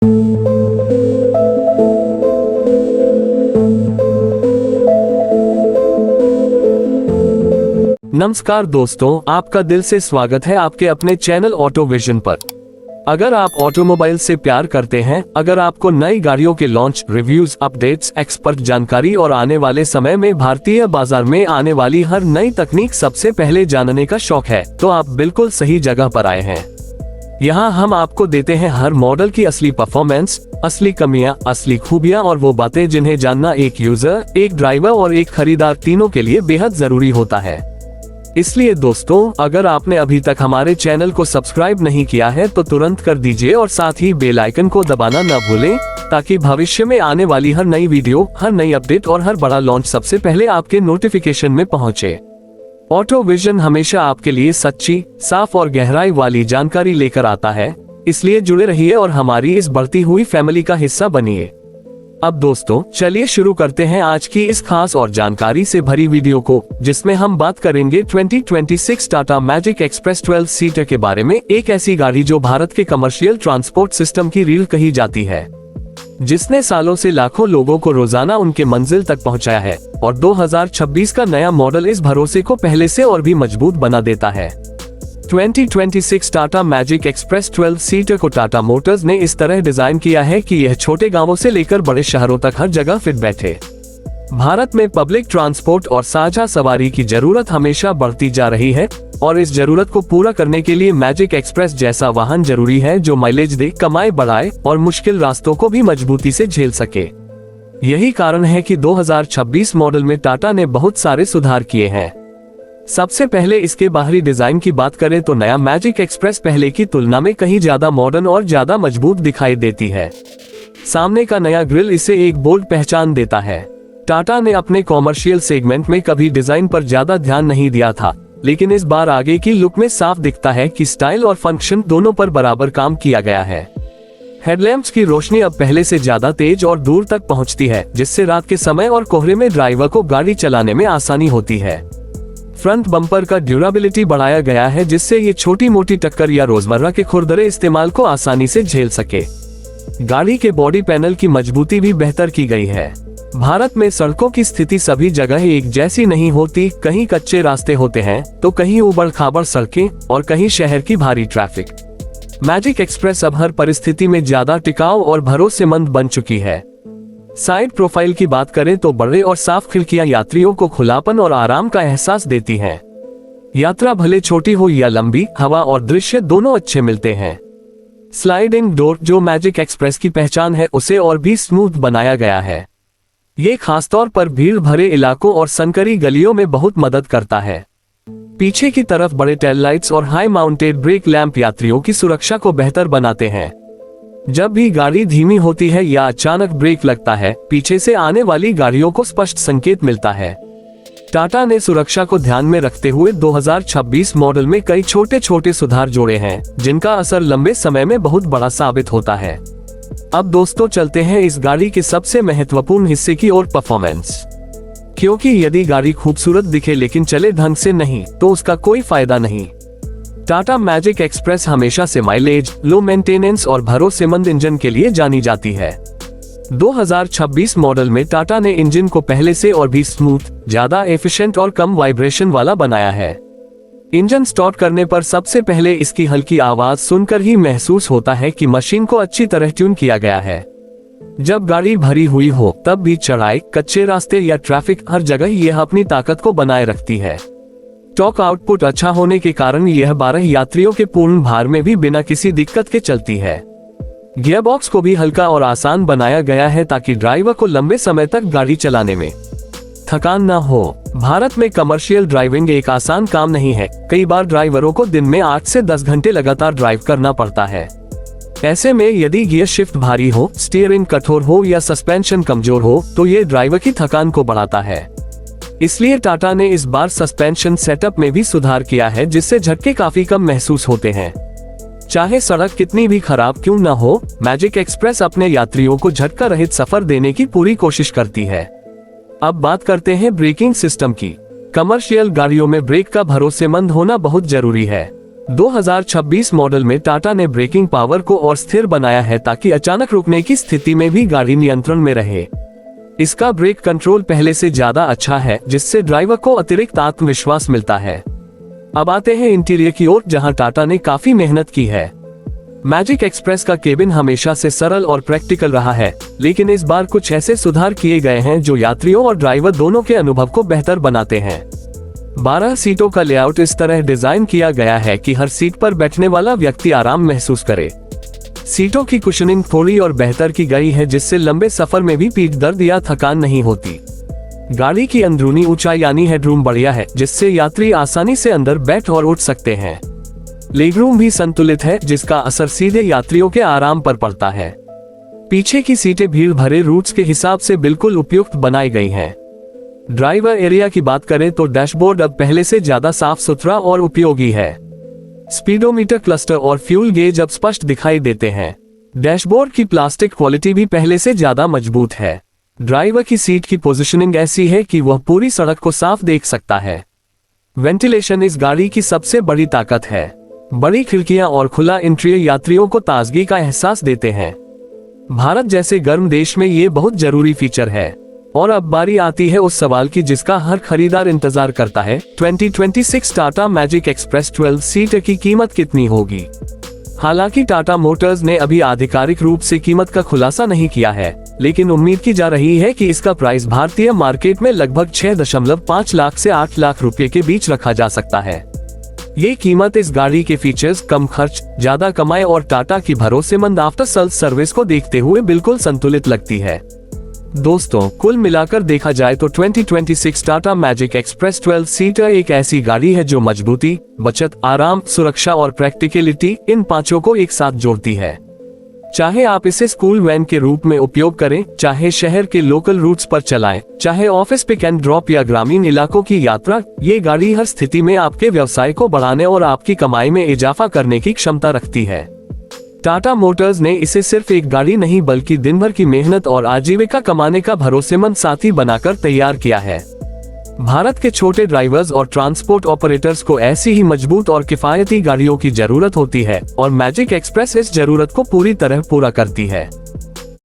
नमस्कार दोस्तों, आपका दिल से स्वागत है आपके अपने चैनल ऑटो विजन पर। अगर आप ऑटोमोबाइल से प्यार करते हैं, अगर आपको नई गाड़ियों के लॉन्च, रिव्यूज, अपडेट्स, एक्सपर्ट जानकारी और आने वाले समय में भारतीय बाजार में आने वाली हर नई तकनीक सबसे पहले जानने का शौक है, तो आप बिल्कुल सही जगह पर आए हैं। यहाँ हम आपको देते हैं हर मॉडल की असली परफॉर्मेंस, असली कमियां, असली खूबियां और वो बातें जिन्हें जानना एक यूजर, एक ड्राइवर और एक खरीदार तीनों के लिए बेहद जरूरी होता है। इसलिए दोस्तों, अगर आपने अभी तक हमारे चैनल को सब्सक्राइब नहीं किया है तो तुरंत कर दीजिए और साथ ही बेल आइकन को दबाना न भूलें, ताकि भविष्य में आने वाली हर नई वीडियो, हर नई अपडेट और हर बड़ा लॉन्च सबसे पहले आपके नोटिफिकेशन में पहुंचे। ऑटो विजन हमेशा आपके लिए सच्ची, साफ और गहराई वाली जानकारी लेकर आता है, इसलिए जुड़े रहिए और हमारी इस बढ़ती हुई फैमिली का हिस्सा बनिए। अब दोस्तों, चलिए शुरू करते हैं आज की इस खास और जानकारी से भरी वीडियो को, जिसमें हम बात करेंगे 2026 टाटा मैजिक एक्सप्रेस 12 सीटर के बारे में। एक ऐसी गाड़ी जो भारत के कमर्शियल ट्रांसपोर्ट सिस्टम की रीढ़ कही जाती है, जिसने सालों से लाखों लोगों को रोजाना उनके मंजिल तक पहुंचाया है, और 2026 का नया मॉडल इस भरोसे को पहले से और भी मजबूत बना देता है। 2026 टाटा मैजिक एक्सप्रेस 12 सीटर को टाटा मोटर्स ने इस तरह डिजाइन किया है कि यह छोटे गांवों से लेकर बड़े शहरों तक हर जगह फिट बैठे। भारत में पब्लिक ट्रांसपोर्ट और साझा सवारी की जरूरत हमेशा बढ़ती जा रही है, और इस जरूरत को पूरा करने के लिए मैजिक एक्सप्रेस जैसा वाहन जरूरी है जो माइलेज दे, कमाई बढ़ाए और मुश्किल रास्तों को भी मजबूती से झेल सके। यही कारण है कि 2026 मॉडल में टाटा ने बहुत सारे सुधार किए हैं। सबसे पहले इसके बाहरी डिजाइन की बात करें तो नया मैजिक एक्सप्रेस पहले की तुलना में कहीं ज्यादा मॉडर्न और ज्यादा मजबूत दिखाई देती है। सामने का नया ग्रिल इसे एक बोल्ड पहचान देता है। टाटा ने अपने कॉमर्शियल सेगमेंट में कभी डिजाइन पर ज्यादा ध्यान नहीं दिया था, लेकिन इस बार आगे की लुक में साफ दिखता है कि स्टाइल और फंक्शन दोनों पर बराबर काम किया गया है। हेडलैम्प्स की रोशनी अब पहले से ज्यादा तेज और दूर तक पहुंचती है, जिससे रात के समय और कोहरे में ड्राइवर को गाड़ी चलाने में आसानी होती है। फ्रंट बम्पर का ड्यूरेबिलिटी बढ़ाया गया है, जिससे ये छोटी मोटी टक्कर या रोजमर्रा के खुरदरे इस्तेमाल को आसानी से झेल सके। गाड़ी के बॉडी पैनल की मजबूती भी बेहतर की गई है। भारत में सड़कों की स्थिति सभी जगह एक जैसी नहीं होती, कहीं कच्चे रास्ते होते हैं तो कहीं उबड़ खाबड़ सड़कें और कहीं शहर की भारी ट्रैफिक। मैजिक एक्सप्रेस अब हर परिस्थिति में ज्यादा टिकाऊ और भरोसेमंद बन चुकी है। साइड प्रोफाइल की बात करें तो बड़े और साफ खिड़कियां यात्रियों को खुलापन और आराम का एहसास देती हैं। यात्रा भले छोटी हो या लंबी, हवा और दृश्य दोनों अच्छे मिलते हैं। स्लाइडिंग डोर जो मैजिक एक्सप्रेस की पहचान है, उसे और भी स्मूथ बनाया गया है। ये खासतौर पर भीड़ भरे इलाकों और संकरी गलियों में बहुत मदद करता है। पीछे की तरफ बड़े टेल लाइट्स और हाई माउंटेड ब्रेक लैंप यात्रियों की सुरक्षा को बेहतर बनाते हैं। जब भी गाड़ी धीमी होती है या अचानक ब्रेक लगता है, पीछे से आने वाली गाड़ियों को स्पष्ट संकेत मिलता है। टाटा ने सुरक्षा को ध्यान में रखते हुए 2026 मॉडल में कई छोटे छोटे सुधार जोड़े हैं, जिनका असर लंबे समय में बहुत बड़ा साबित होता है। अब दोस्तों, चलते हैं इस गाड़ी के सबसे महत्वपूर्ण हिस्से की ओर, परफॉर्मेंस। क्योंकि यदि गाड़ी खूबसूरत दिखे लेकिन चले ढंग से नहीं, तो उसका कोई फायदा नहीं। टाटा मैजिक एक्सप्रेस हमेशा से माइलेज, लो मेंटेनेंस और भरोसेमंद इंजन के लिए जानी जाती है। 2026 मॉडल में टाटा ने इंजन को पहले से और भी स्मूथ, ज्यादा एफिशिएंट और कम वाइब्रेशन वाला बनाया है। इंजन स्टार्ट करने पर सबसे पहले इसकी हल्की आवाज सुनकर ही महसूस होता है कि मशीन को अच्छी तरह ट्यून किया गया है। जब गाड़ी भरी हुई हो तब भी चढ़ाई, कच्चे रास्ते या ट्रैफिक, हर जगह यह अपनी ताकत को बनाए रखती है। टॉर्क आउटपुट अच्छा होने के कारण यह 12 यात्रियों के पूर्ण भार में भी बिना किसी दिक्कत के चलती है। गियरबॉक्स को भी हल्का और आसान बनाया गया है, ताकि ड्राइवर को लंबे समय तक गाड़ी चलाने में थकान न हो। भारत में कमर्शियल ड्राइविंग एक आसान काम नहीं है। कई बार ड्राइवरों को दिन में 8 से 10 घंटे लगातार ड्राइव करना पड़ता है। ऐसे में यदि गियर शिफ्ट भारी हो, स्टीयरिंग कठोर हो या सस्पेंशन कमजोर हो, तो ये ड्राइवर की थकान को बढ़ाता है। इसलिए टाटा ने इस बार सस्पेंशन सेटअप में भी सुधार किया है, जिससे झटके काफी कम महसूस होते हैं। चाहे सड़क कितनी भी खराब क्यों न हो, मैजिक एक्सप्रेस अपने यात्रियों को झटका रहित सफर देने की पूरी कोशिश करती है। अब बात करते हैं ब्रेकिंग सिस्टम की। कमर्शियल गाड़ियों में ब्रेक का भरोसेमंद होना बहुत जरूरी है। 2026 मॉडल में टाटा ने ब्रेकिंग पावर को और स्थिर बनाया है ताकि अचानक रुकने की स्थिति में भी गाड़ी नियंत्रण में रहे। इसका ब्रेक कंट्रोल पहले से ज्यादा अच्छा है, जिससे ड्राइवर को अतिरिक्त आत्मविश्वास मिलता है। अब आते हैं इंटीरियर की ओर, जहां टाटा ने काफी मेहनत की है। मैजिक एक्सप्रेस का केबिन हमेशा से सरल और प्रैक्टिकल रहा है, लेकिन इस बार कुछ ऐसे सुधार किए गए हैं जो यात्रियों और ड्राइवर दोनों के अनुभव को बेहतर बनाते हैं। 12 सीटों का लेआउट इस तरह डिजाइन किया गया है कि हर सीट पर बैठने वाला व्यक्ति आराम महसूस करे। सीटों की कुशनिंग थोड़ी और बेहतर की गई है, जिससे लंबे सफर में भी पीठ दर्द या थकान नहीं होती। गाड़ी की अंदरूनी ऊंचाई यानी हेडरूम बढ़िया है, जिससे यात्री आसानी से अंदर बैठ और उठ सकते हैं। लेगरूम भी संतुलित है, जिसका असर सीधे यात्रियों के आराम पर पड़ता है। पीछे की सीटें भीड़ भरे रूट्स के हिसाब से बिल्कुल उपयुक्त बनाई गई हैं। ड्राइवर एरिया की बात करें तो डैशबोर्ड अब पहले से ज्यादा साफ सुथरा और उपयोगी है। स्पीडोमीटर, क्लस्टर और फ्यूल गेज अब स्पष्ट दिखाई देते हैं। डैशबोर्ड की प्लास्टिक क्वालिटी भी पहले से ज्यादा मजबूत है। ड्राइवर की सीट की पोजीशनिंग ऐसी है कि वह पूरी सड़क को साफ देख सकता है। वेंटिलेशन इस गाड़ी की सबसे बड़ी ताकत है। बड़ी खिड़कियां और खुला इंटीरियर यात्रियों को ताजगी का एहसास देते हैं। भारत जैसे गर्म देश में ये बहुत जरूरी फीचर है। और अब बारी आती है उस सवाल की जिसका हर खरीदार इंतजार करता है। 2026 टाटा मैजिक एक्सप्रेस 12 सीटर की कीमत कितनी होगी? हालांकि टाटा मोटर्स ने अभी आधिकारिक रूप से कीमत का खुलासा नहीं किया है, लेकिन उम्मीद की जा रही है कि इसका प्राइस भारतीय मार्केट में लगभग 6.5 लाख से 8 लाख रुपए के बीच रखा जा सकता है। ये कीमत इस गाड़ी के फीचर्स, कम खर्च, ज्यादा कमाई और टाटा की भरोसेमंद आफ्टर सेल्स सर्विस को देखते हुए बिल्कुल संतुलित लगती है। दोस्तों, कुल मिलाकर देखा जाए तो 2026 टाटा मैजिक एक्सप्रेस 12 सीटर एक ऐसी गाड़ी है जो मजबूती, बचत, आराम, सुरक्षा और प्रैक्टिकलिटी, इन पांचों को एक साथ जोड़ती है। चाहे आप इसे स्कूल वैन के रूप में उपयोग करें, चाहे शहर के लोकल रूट्स पर चलाएं, चाहे ऑफिस पिक एंड ड्रॉप या ग्रामीण इलाकों की यात्रा, ये गाड़ी हर स्थिति में आपके व्यवसाय को बढ़ाने और आपकी कमाई में इजाफा करने की क्षमता रखती है। टाटा मोटर्स ने इसे सिर्फ एक गाड़ी नहीं बल्कि दिन भर की मेहनत और आजीविका कमाने का भरोसेमंद साथी बनाकर तैयार किया है। भारत के छोटे ड्राइवर्स और ट्रांसपोर्ट ऑपरेटर्स को ऐसी ही मजबूत और किफायती गाड़ियों की जरूरत होती है और मैजिक एक्सप्रेस इस जरूरत को पूरी तरह पूरा करती है।